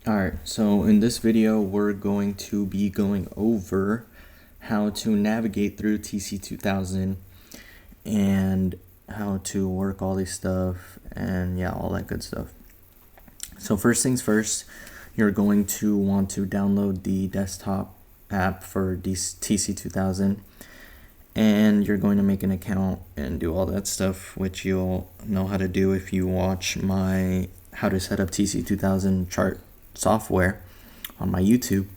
Alright, so in this video we're going to be going over how to navigate through TC2000 and how to work all this stuff and yeah, all that good stuff. So first things first, you're going to want to download the desktop app for TC2000 and you're going to make an account and do all that stuff, which you'll know how to do if you watch my how to set up TC2000 chart software on my YouTube,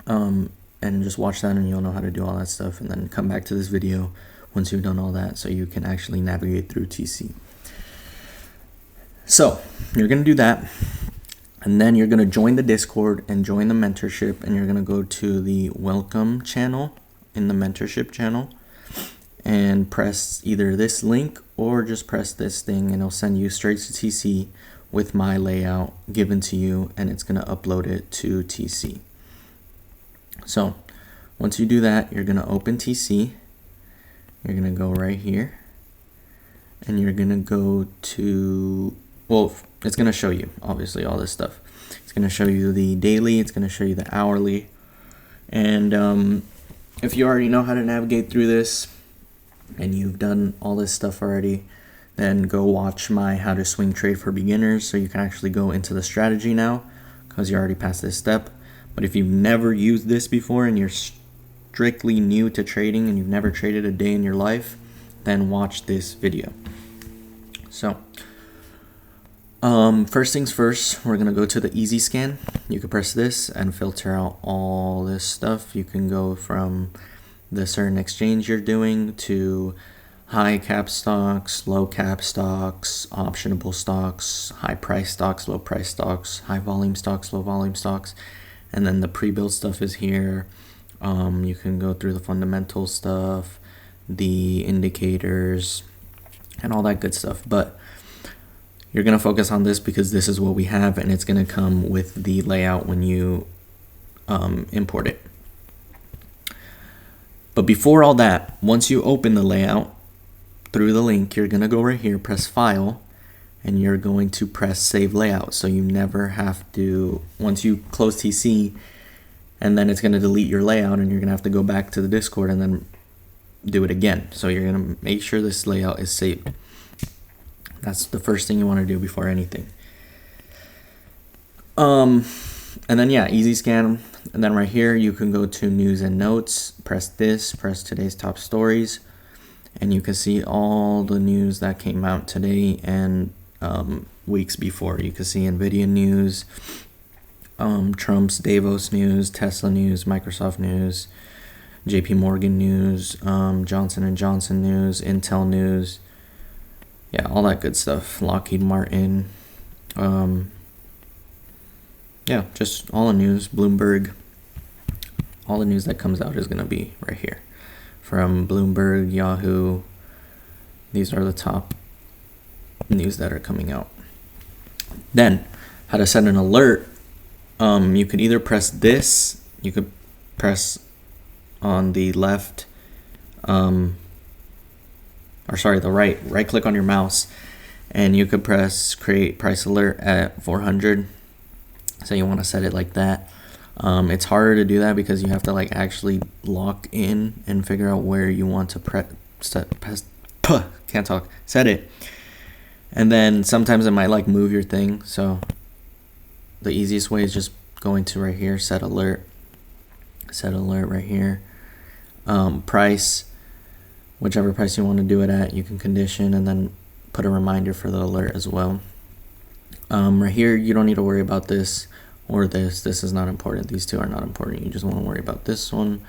and just watch that and you'll know how to do all that stuff, and then come back to this video once you've done all that so you can actually navigate through TC. So you're going to do that, and then you're going to join the Discord and join the mentorship, and you're going to go to the welcome channel in the mentorship channel and press either this link or just press this thing and it'll send you straight to TC with my layout given to you, and it's going to upload it to TC. So once you do that, you're going to open TC. You're going to go right here and you're going to go to, well, it's going to show you obviously all this stuff. It's going to show you the daily, it's going to show you the hourly, and if you already know how to navigate through this and you've done all this stuff already, then go watch my how to swing trade for beginners so you can actually go into the strategy now because you're already past this step. But if you've never used this before and you're strictly new to trading and you've never traded a day in your life, then watch this video. So first things first, we're gonna go to the easy scan. You can press this and filter out all this stuff. You can go from the certain exchange you're doing to high cap stocks, low cap stocks, optionable stocks, high price stocks, low price stocks, high volume stocks, low volume stocks, and then the pre-built stuff is here. You can go through the fundamental stuff, the indicators, and all that good stuff, but you're going to focus on this because this is what we have, and it's going to come with the layout when you import it. But before all that, once you open the layout through the link, you're going to go right here, press File, and you're going to press Save Layout. So you never have to, once you close TC, and then it's going to delete your layout, and you're going to have to go back to the Discord and then do it again. So you're going to make sure this layout is saved. That's the first thing you want to do before anything. And then yeah, easy scan. And then right here, you can go to news and notes, press this, press today's top stories, and you can see all the news that came out today and weeks before. You can see Nvidia news, Trump's Davos news, Tesla news, Microsoft news, JP Morgan news, Johnson & Johnson news, Intel news, yeah, all that good stuff, Lockheed Martin, yeah, just all the news, Bloomberg, all the news that comes out is going to be right here. From Bloomberg, Yahoo, these are the top news that are coming out. Then, how to set an alert, you could either press this, you could press on the left, the right click on your mouse, and you could press create price alert at 400. So you want to set it like that. It's harder to do that because you have to like actually lock in and figure out where you want to set it. And then sometimes it might like move your thing. So the easiest way is just going to right here, set alert right here. Price, whichever price you want to do it at, you can condition and then put a reminder for the alert as well. Right here, you don't need to worry about this or this. This is not important. These two are not important. You just want to worry about this one,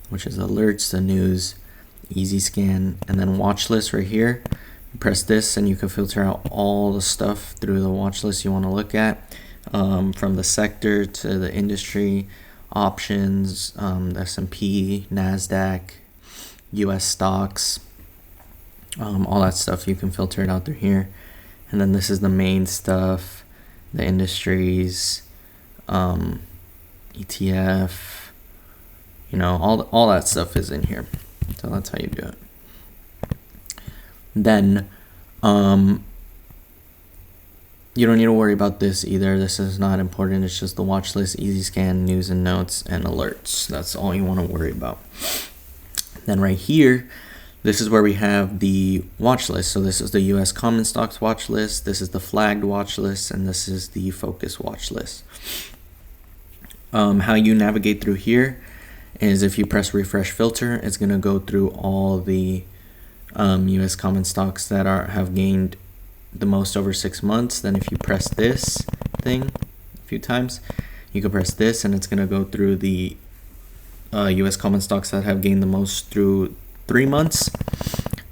which is alerts, the news, easy scan, and then watch list right here. You press this and you can filter out all the stuff through the watch list you want to look at, from the sector to the industry, options, the S&P, NASDAQ, US stocks, all that stuff. You can filter it out through here. And then this is the main stuff, the industries, ETF, you know, all that stuff is in here. So that's how you do it. Then you don't need to worry about this either. This is not important. It's just the watch list, easy scan, news and notes, and alerts. That's all you want to worry about. Then right here, this is where we have the watch list. So this is the US common stocks watch list. This is the flagged watch list, and this is the focus watch list. How you navigate through here is if you press refresh filter, it's going to go through all the US common stocks that have gained the most over 6 months. Then if you press this thing a few times, you can press this and it's going to go through the US common stocks that have gained the most through 3 months.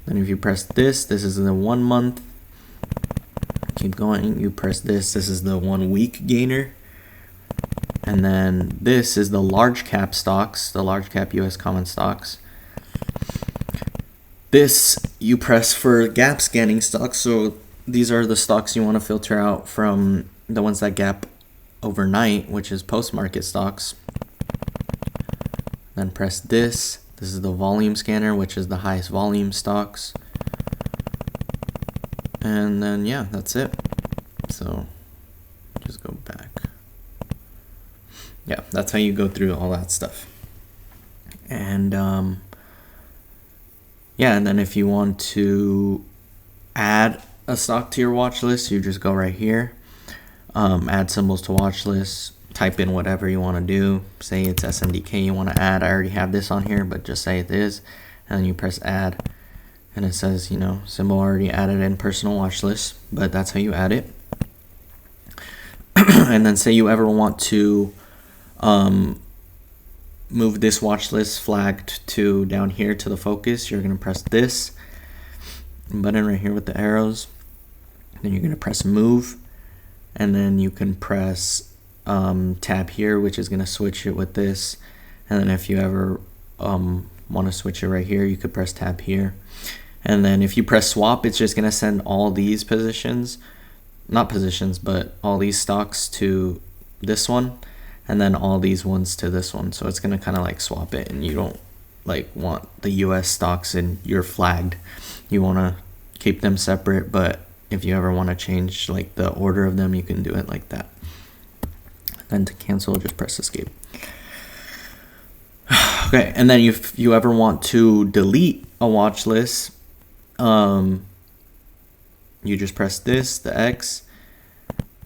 Then if you press this is the 1 month. Keep going, you press this is the 1 week gainer. And then this is the large cap stocks, the large cap US common stocks. This you press for gap scanning stocks. So these are the stocks you want to filter out from the ones that gap overnight, which is post-market stocks. Then press this. This is the volume scanner, which is the highest volume stocks. And then, yeah, that's it. So just go back. Yeah, that's how you go through all that stuff. And yeah, and then if you want to add a stock to your watch list, you just go right here, add symbols to watch list, type in whatever you want to do. Say it's SMDK you want to add. I already have this on here, but just say it is, and then you press add, and it says, you know, symbol already added in personal watch list, but that's how you add it. And then say you ever want to move this watch list flagged to down here to the focus, you're going to press this button right here with the arrows. Then you're going to press move, and then you can press tab here, which is going to switch it with this. And then if you ever want to switch it right here, you could press tab here. And then if you press swap, it's just going to send all these positions, not positions, but all these stocks to this one, and then all these ones to this one. So it's going to kind of like swap it, and you don't like want the US stocks in your flagged. You want to keep them separate, but if you ever want to change like the order of them, you can do it like that. Then to cancel, just press escape. Okay, and then if you ever want to delete a watch list, you just press this, the X,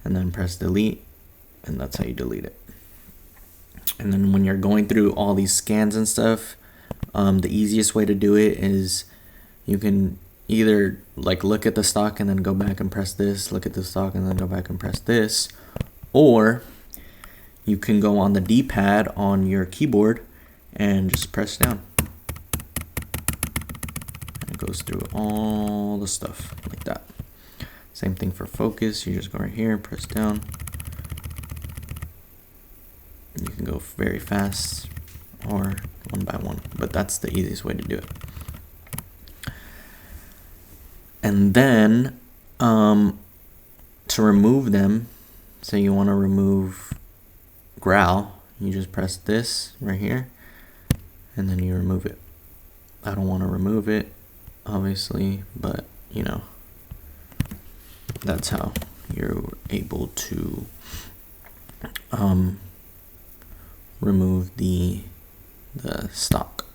and then press delete, and that's how you delete it. And then when you're going through all these scans and stuff, the easiest way to do it is you can either like look at the stock and then go back and press this, look at the stock and then go back and press this, or you can go on the D-pad on your keyboard and just press down. And it goes through all the stuff like that. Same thing for focus. You just go right here, press down. You can go very fast or one by one, but that's the easiest way to do it. And then to remove them, say you want to remove growl, you just press this right here and then you remove it. I don't want to remove it, obviously, but you know, that's how you're able to remove the stock.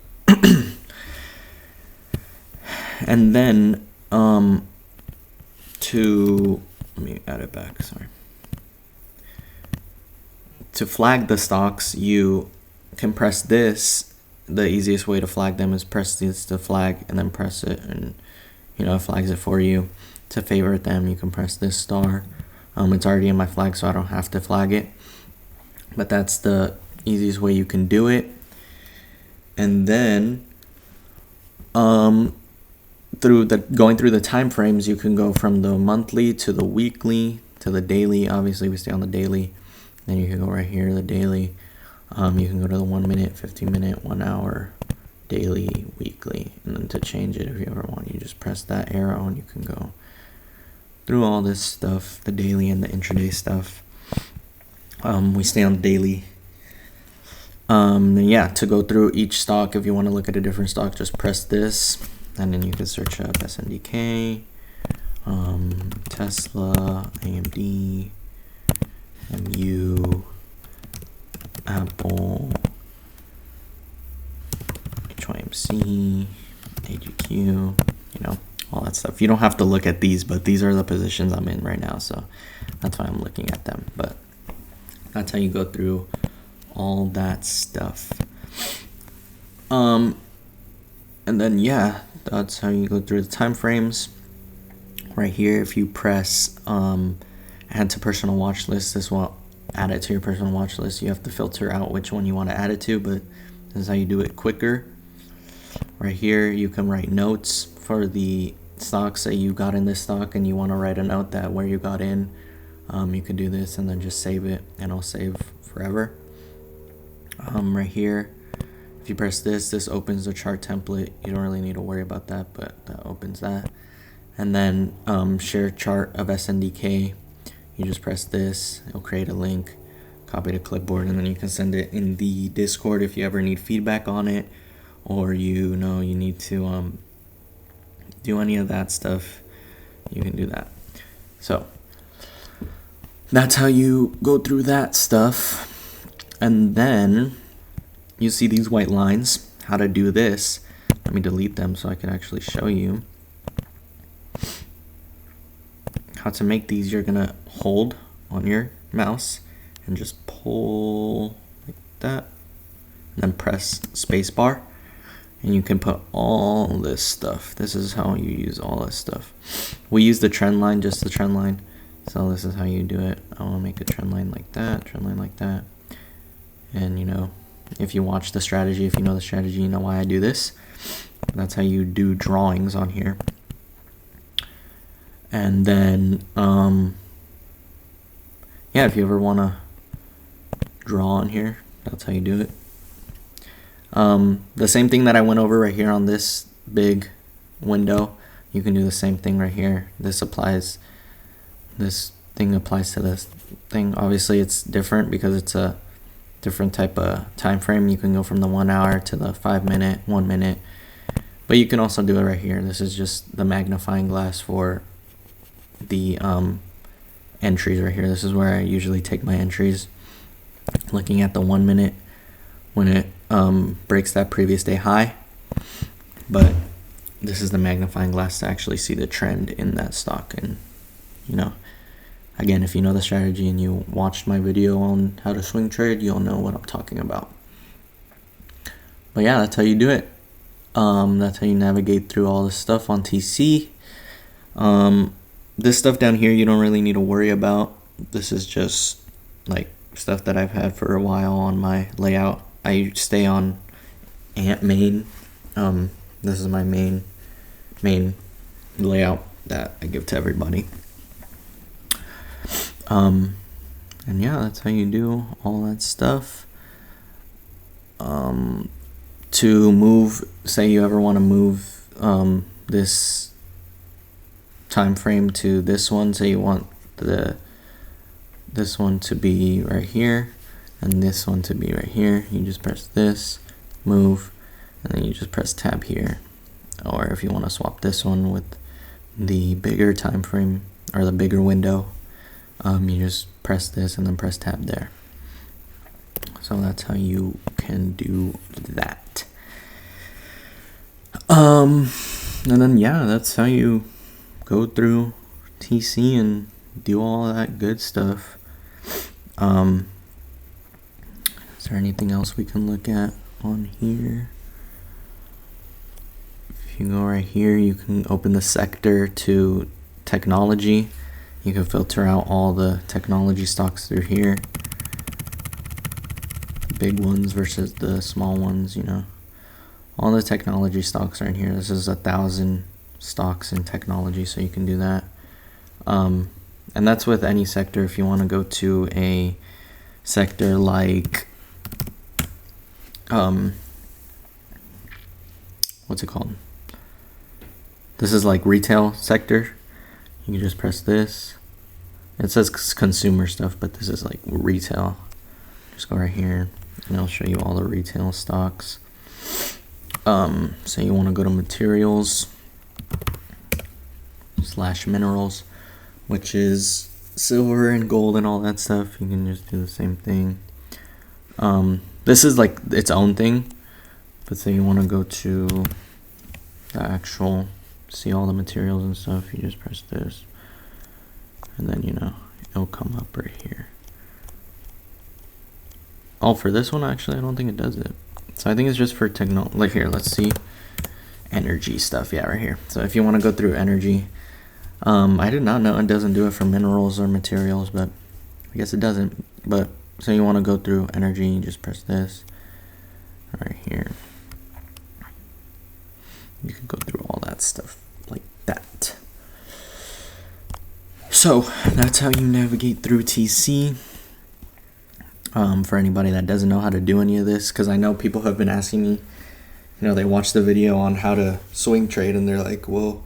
And then let me add it back, sorry. To flag the stocks, you can press this. The easiest way to flag them is press this to flag and then press it, and you know, it flags it for you. To favorite them, you can press this star. It's already in my flag, so I don't have to flag it, but that's the easiest way you can do it. And then going through the time frames, you can go from the monthly to the weekly to the daily. Obviously we stay on the daily. Then you can go right here, the daily. You can go to the 1 minute, 15 minute, 1 hour, daily, weekly. And then to change it, if you ever want, you just press that arrow and you can go through all this stuff, the daily and the intraday stuff. We stay on daily. And yeah, to go through each stock, if you want to look at a different stock, just press this, and then you can search up SMDK, Tesla, AMD, MU, Apple, HYMC, AGQ, you know, all that stuff. You don't have to look at these, but these are the positions I'm in right now, so that's why I'm looking at them. But that's how you go through all that stuff. And then yeah, that's how you go through the time frames. Right here, if you press add to personal watch list, this will add it to your personal watch list. You have to filter out which one you want to add it to, but this is how you do it quicker. Right here, you can write notes for the stocks that you got in this stock, and you want to write a note that where you got in. You can do this and then just save it, and it'll save forever. Right here, if you press this, this opens the chart template. You don't really need to worry about that, but that opens that. And then share chart of SNDK. You just press this, it'll create a link, copy to clipboard, and then you can send it in the Discord if you ever need feedback on it, or you know you need to do any of that stuff. You can do that. So that's how you go through that stuff. And then you see these white lines, how to do this. Let me delete them so I can actually show you how to make these. You're gonna hold on your mouse and just pull like that, and then press spacebar, and you can put all this stuff. This is how you use all this stuff. We use the trend line, just the trend line. So this is how you do it. I want to make a trend line like that, trend line like that. And you know, if you watch the strategy, if you know the strategy, you know why I do this. That's how you do drawings on here. And then, yeah, if you ever want to draw on here, that's how you do it. The same thing that I went over right here on this big window, you can do the same thing right here. This thing applies to this thing. Obviously, it's different because it's a different type of time frame. You can go from the 1 hour to the 5 minute, 1 minute, but you can also do it right here. This is just the magnifying glass for the entries right here. This is where I usually take my entries, looking at the 1 minute when it breaks that previous day high. But this is the magnifying glass to actually see the trend in that stock. And you know, again, if you know the strategy and you watched my video on how to swing trade, you'll know what I'm talking about. But yeah, that's how you do it. That's how you navigate through all this stuff on TC. This stuff down here you don't really need to worry about. This is just like stuff that I've had for a while on my layout. I stay on main. This is my main layout that I give to everybody. And yeah, that's how you do all that stuff. To move, say you ever want to move this time frame to this one, say you want this one to be right here and this one to be right here, you just press this, move, and then you just press tab here. Or if you want to swap this one with the bigger time frame or the bigger window, you just press this and then press tab there. So that's how you can do that. And then yeah, that's how you go through TC and do all that good stuff. Is there anything else we can look at on here? If you go right here, you can open the sector to technology. You can filter out all the technology stocks through here. The big ones versus the small ones, you know. All the technology stocks are in here. This is 1,000 stocks in technology, so you can do that. And that's with any sector. If you want to go to a sector like, what's it called? This is like retail sector. You can just press this. It says consumer stuff, but this is like retail. Just go right here and I'll show you all the retail stocks. So you want to go to materials. Just / minerals, which is silver and gold and all that stuff. You can just do the same thing. This is like its own thing, but say you want to go to the actual, see all the materials and stuff, you just press this, and then it'll come up right here. Oh, for this one actually I don't think it does it, so I think it's just for like here, let's see, energy stuff. Yeah, right here. So if you want to go through energy, I did not know it doesn't do it for minerals or materials, but I guess it doesn't. But so you want to go through energy, you just press this right here. You can go through all that stuff like that. So that's how you navigate through TC. For anybody that doesn't know how to do any of this, because I know people have been asking me, they watch the video on how to swing trade and they're like, well,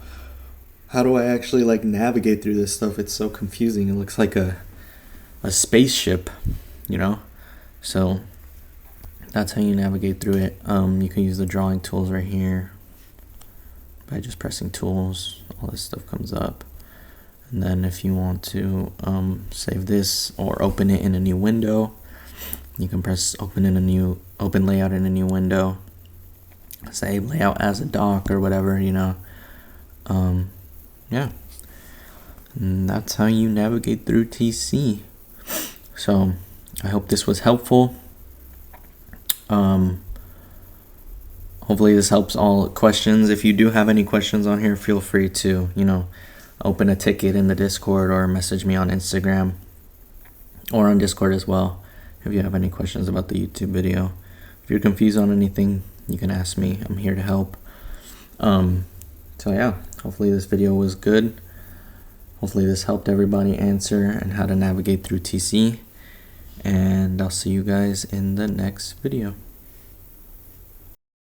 how do I actually like navigate through this stuff? It's so confusing. It looks like a spaceship, so that's how you navigate through it. You can use the drawing tools right here by just pressing tools. All this stuff comes up, and then if you want to save this or open it in a new window, you can press open layout in a new window, say layout as a dock or whatever, yeah, and that's how you navigate through TC. So I hope this was helpful. Hopefully this helps all questions. If you do have any questions on here, feel free to open a ticket in the Discord or message me on Instagram or on Discord as well if you have any questions about the YouTube video. If you're confused on anything, you can ask me. I'm here to help. So yeah, hopefully this video was good. Hopefully this helped everybody answer and how to navigate through TC. And I'll see you guys in the next video.